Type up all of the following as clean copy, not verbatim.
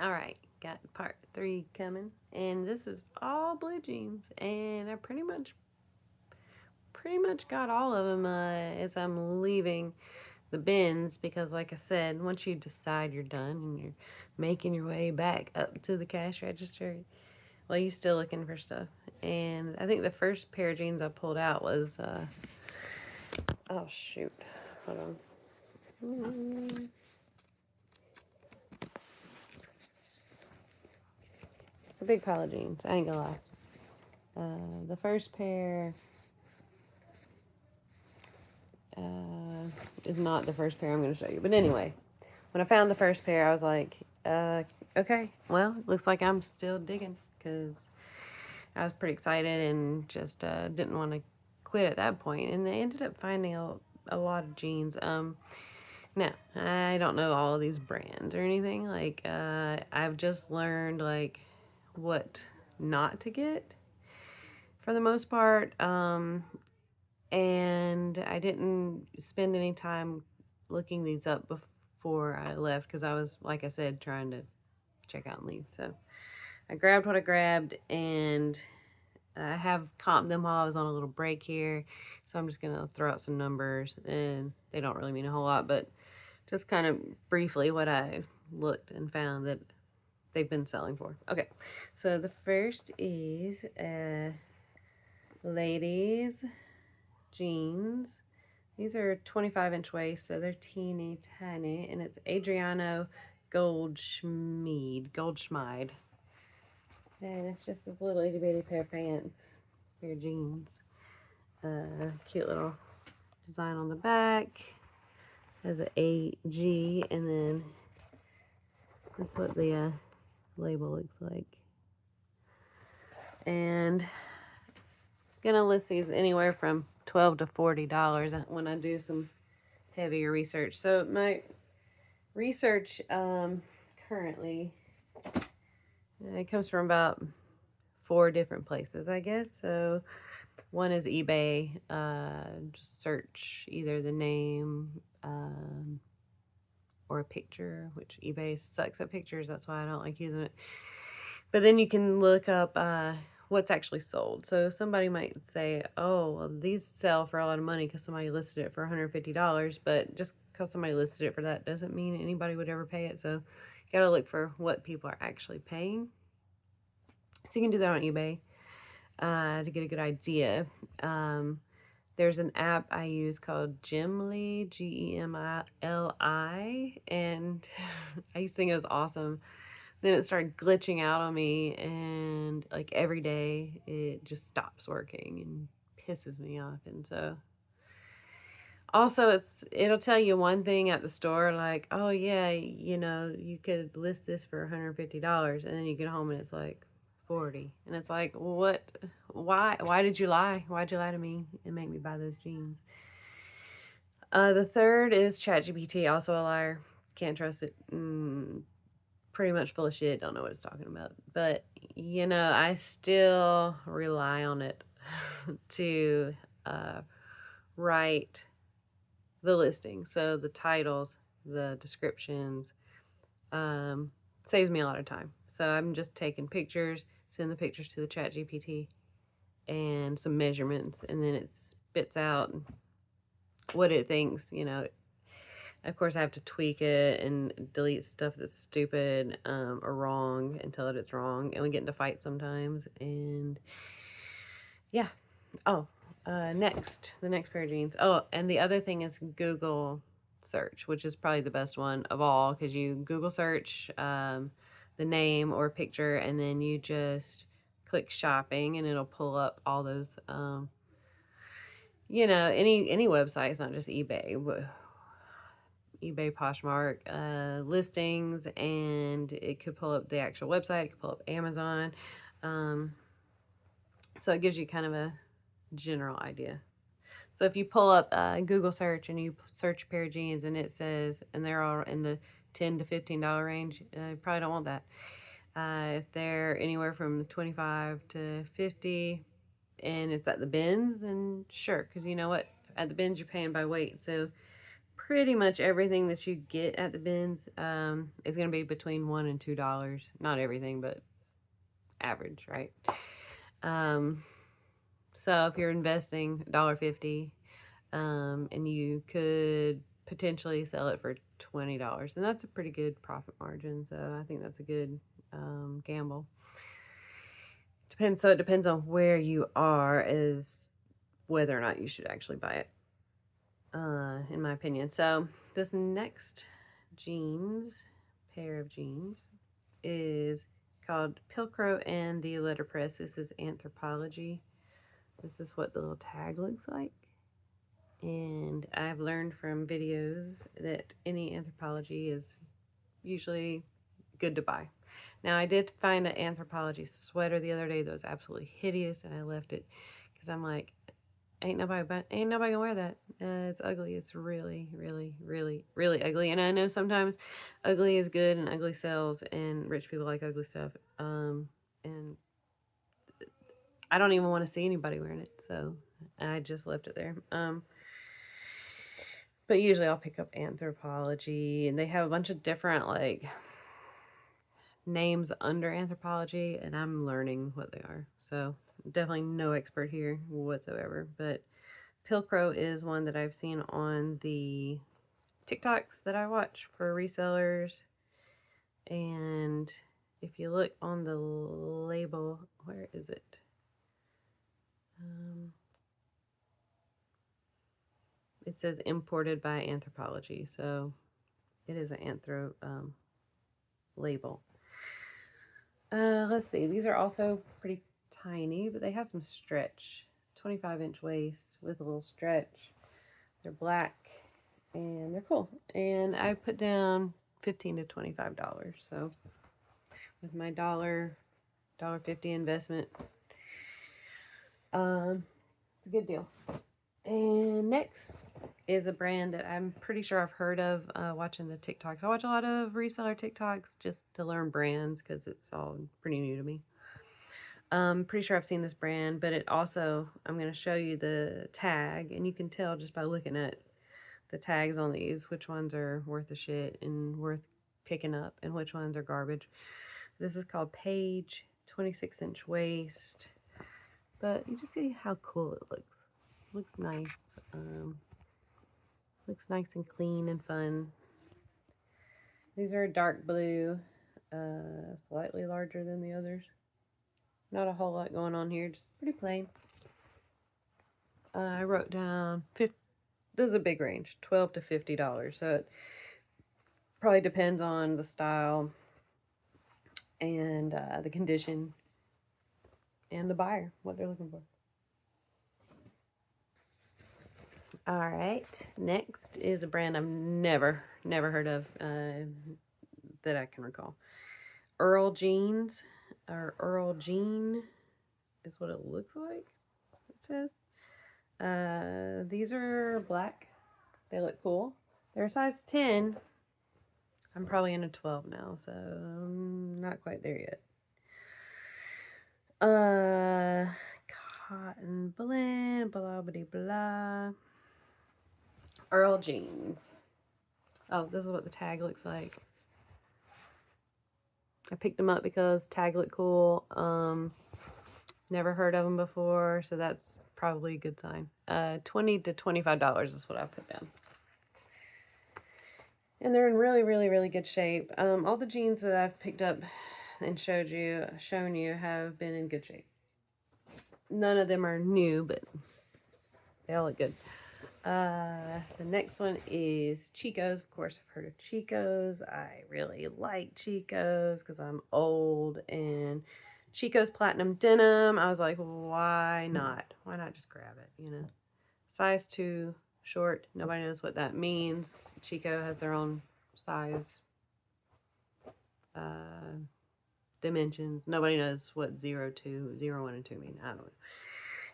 All right, got part 3 coming, and this is all blue jeans, and I pretty much got all of them as I'm leaving the bins because, like I said, once you decide you're done and you're making your way back up to the cash register, well, you're still looking for stuff. And I think the first pair of jeans I pulled out was oh shoot, hold on. It's a big pile of jeans. I ain't gonna lie. The first pair is not the first pair I'm going to show you. But anyway, when I found the first pair, I was like, okay, well, it looks like I'm still digging because I was pretty excited and just didn't want to quit at that point. And I ended up finding a lot of jeans. Now, I don't know all of these brands or anything. Like, I've just learned, like, what not to get for the most part. And I didn't spend any time looking these up before I left because I was, like I said, trying to check out and leave. So I grabbed what I grabbed, and I have comped them while I was on a little break here. So I'm just going to throw out some numbers, and they don't really mean a whole lot, but just kind of briefly what I looked and found that they've been selling for. Okay, so the first is ladies jeans. These are 25-inch waist, so they're teeny tiny, and it's Adriano Goldschmied. And it's just this little itty bitty pair of pants, pair of jeans. Cute little design on the back. Has an AG, and then that's what the label looks like. And gonna list these anywhere from $12 to $40 when I do some heavier research. So my research currently it comes from about 4 different places, I guess. So one is eBay. Just search either the name or a picture, which eBay sucks at pictures. That's why I don't like using it. But then you can look up what's actually sold. So somebody might say, oh, well, these sell for a lot of money because somebody listed it for $150. But just because somebody listed it for that doesn't mean anybody would ever pay it. So you got to look for what people are actually paying. So you can do that on eBay to get a good idea. There's an app I use called Gemli, Gemili, and I used to think it was awesome. Then it started glitching out on me, and like every day it just stops working and pisses me off. And so also it'll tell you one thing at the store, like, oh yeah, you could list this for $150, and then you get home and it's like 40, and it's like, what? Why did you lie? Why'd you lie to me and make me buy those jeans? The third is ChatGPT, also a liar. Can't trust it. Pretty much full of shit. Don't know what it's talking about. But, I still rely on it to write the listing. So the titles, the descriptions, saves me a lot of time. So I'm just taking pictures, send the pictures to the ChatGPT and some measurements, and then it spits out what it thinks. Of course, I have to tweak it and delete stuff that's stupid or wrong and tell it it's wrong. And we get into fights sometimes. And yeah. Oh, the next pair of jeans. Oh, and the other thing is Google search, which is probably the best one of all because you Google search the name or picture, and then you just click shopping, and it'll pull up all those. Any website. It's not just eBay. eBay, Poshmark listings, and it could pull up the actual website. It could pull up Amazon. So it gives you kind of a general idea. So if you pull up Google search and you search a pair of jeans and it says, and they're all in the $10 to $15 range, you probably don't want that. If they're anywhere from 25 to 50 and it's at the bins, then sure, because you know what? At the bins, you're paying by weight. So pretty much everything that you get at the bins is going to be between $1 and $2. Not everything, but average, right? Um, so if you're investing $1.50, and you could potentially sell it for $20, and that's a pretty good profit margin. So I think that's a good gamble. Depends. So it depends on where you are as whether or not you should actually buy it. In my opinion. So this next pair of jeans is called Pilcrow and the Letterpress. This is Anthropologie. This is what the little tag looks like. And I've learned from videos that any Anthropologie is usually good to buy. Now, I did find an Anthropologie sweater the other day that was absolutely hideous, and I left it because I'm like, ain't nobody gonna wear that. It's ugly. It's really, really, really, really ugly. And I know sometimes ugly is good and ugly sells, and rich people like ugly stuff. And I don't even want to see anybody wearing it, so I just left it there. But usually I'll pick up Anthropologie, and they have a bunch of different like names under Anthropologie, and I'm learning what they are. So definitely no expert here whatsoever, but Pilcrow is one that I've seen on the TikToks that I watch for resellers. And if you look on the label, where is it? It says imported by Anthropologie, so it is an Anthro label. Let's see. These are also pretty tiny, but they have some stretch. 25-inch waist with a little stretch. They're black and they're cool. And I put down $15 to $25. So with my $1.50 investment, it's a good deal. And next is a brand that I'm pretty sure I've heard of watching the TikToks. I watch a lot of reseller TikToks just to learn brands because it's all pretty new to me. Pretty sure I've seen this brand, but it also, I'm going to show you the tag, and you can tell just by looking at the tags on these which ones are worth a shit and worth picking up and which ones are garbage. This is called Paige, 26-inch waist, but you just see how cool it looks. Looks nice. Looks nice and clean and fun. These are dark blue, slightly larger than the others. Not a whole lot going on here, just pretty plain. I wrote down, this is a big range, $12 to $50. So it probably depends on the style and the condition and the buyer, what they're looking for. All right, next is a brand I've never heard of that I can recall. Earl Jeans, or Earl Jean is what it looks like, it says. These are black. They look cool. They're a size 10. I'm probably in a 12 now, so I'm not quite there yet. Cotton blend, blah, blah, blah. Earl Jeans. Oh, this is what the tag looks like. I picked them up because tag looked cool. Never heard of them before, so that's probably a good sign. $20 to $25 is what I put down. And they're in really, really, really good shape. All the jeans that I've picked up and shown you have been in good shape. None of them are new, but they all look good. The next one is Chico's. Of course, I've heard of Chico's. I really like Chico's because I'm old, and Chico's Platinum Denim. I was like, why not? Why not just grab it, you know? Size 2, short. Nobody knows what that means. Chico has their own size dimensions. Nobody knows what 0, 2, 0, 1, and 2 mean. I don't know.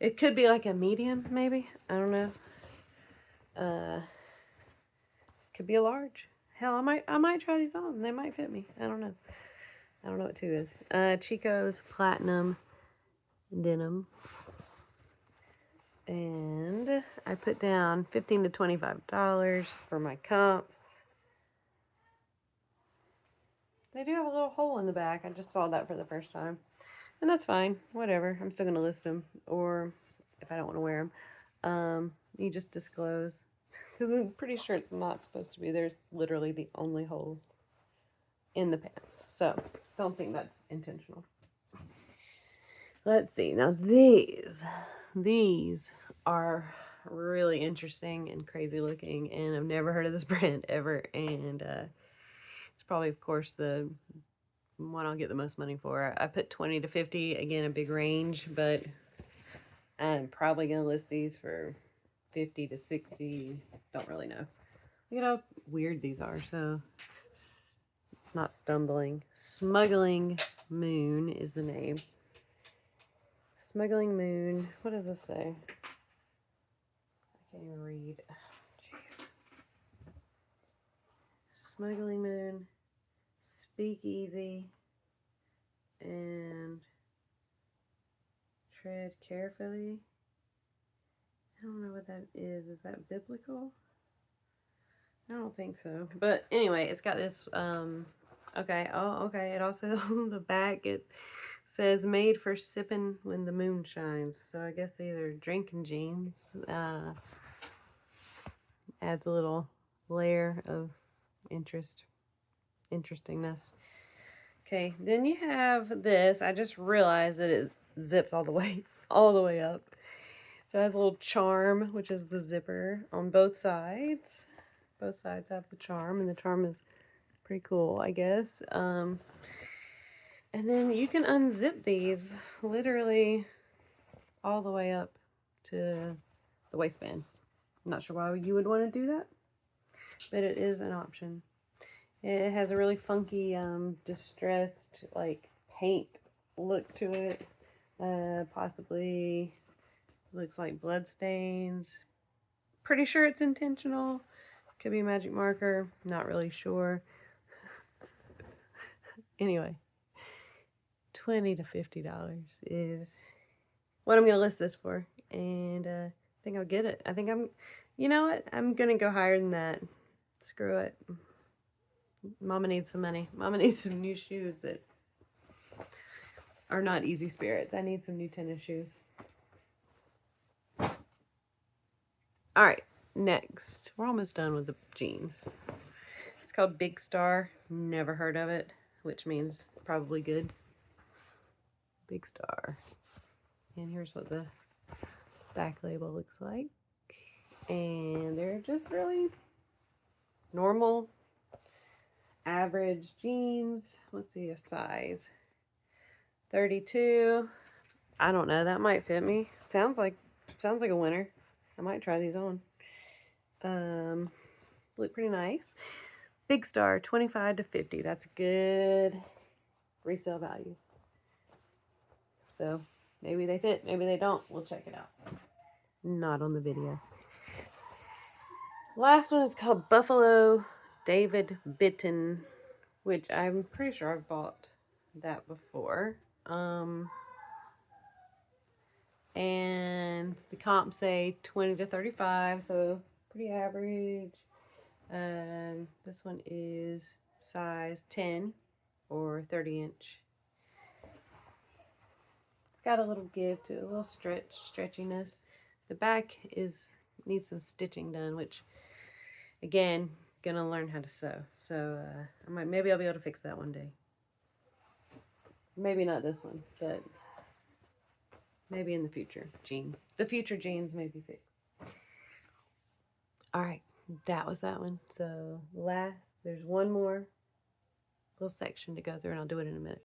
It could be like a medium, maybe. I don't know. Could be a large. Hell, I might try these on. They might fit me. I don't know. I don't know what 2 is. Chico's Platinum Denim. And I put down $15 to $25 for my comps. They do have a little hole in the back. I just saw that for the first time. And that's fine. Whatever. I'm still going to list them. Or if I don't want to wear them, you just disclose. Because I'm pretty sure it's not supposed to be. There's literally the only hole in the pants. So don't think that's intentional. Let's see. Now these are really interesting and crazy looking, and I've never heard of this brand ever. And it's probably, of course, the one I'll get the most money for. I put 20 to 50, again, a big range, but I'm probably gonna list these for 50 to 60. Don't really know. Look at how weird these are. So, not stumbling. Smuggling Moon is the name. Smuggling Moon. What does this say? I can't even read. Jeez. Smuggling Moon. Speakeasy. And tread carefully. I don't know what that is. Is that biblical? I don't think so. But anyway, it's got this, okay. Oh, okay. It also, on the back, it says made for sipping when the moon shines. So I guess these are drinking jeans. Adds a little layer of interestingness. Okay, then you have this. I just realized that it zips all the way up. So it has a little charm, which is the zipper on both sides. Both sides have the charm, and the charm is pretty cool, I guess. And then you can unzip these literally all the way up to the waistband. I'm not sure why you would want to do that, but it is an option. It has a really funky, distressed, like, paint look to it. Possibly looks like blood stains. Pretty sure it's intentional. Could be a magic marker. Not really sure. Anyway, $20 to $50 is what I'm going to list this for. And I think I'll get it. I think you know what? I'm going to go higher than that. Screw it. Mama needs some money. Mama needs some new shoes that are not Easy Spirits. I need some new tennis shoes. All right, next. We're almost done with the jeans. It's called Big Star. Never heard of it, which means probably good. Big Star. And here's what the back label looks like. And they're just really normal, average jeans. Let's see a size. 32. I don't know. That might fit me. Sounds like a winner. I might try these on. Look pretty nice. Big Star, 25 to 50. That's good resale value. So maybe they fit, maybe they don't. We'll check it out. Not on the video. Last one is called Buffalo David Bitton, which I'm pretty sure I've bought that before. And the comps say 20 to 35, so pretty average. This one is size 10 or 30 inch. It's got a little give to it, a little stretchiness. The back needs some stitching done, which again, gonna learn how to sew. So maybe I'll be able to fix that one day. Maybe not this one, but maybe in the future. The future jeans may be fixed. All right, that was that one. So there's one more little section to go through, and I'll do it in a minute.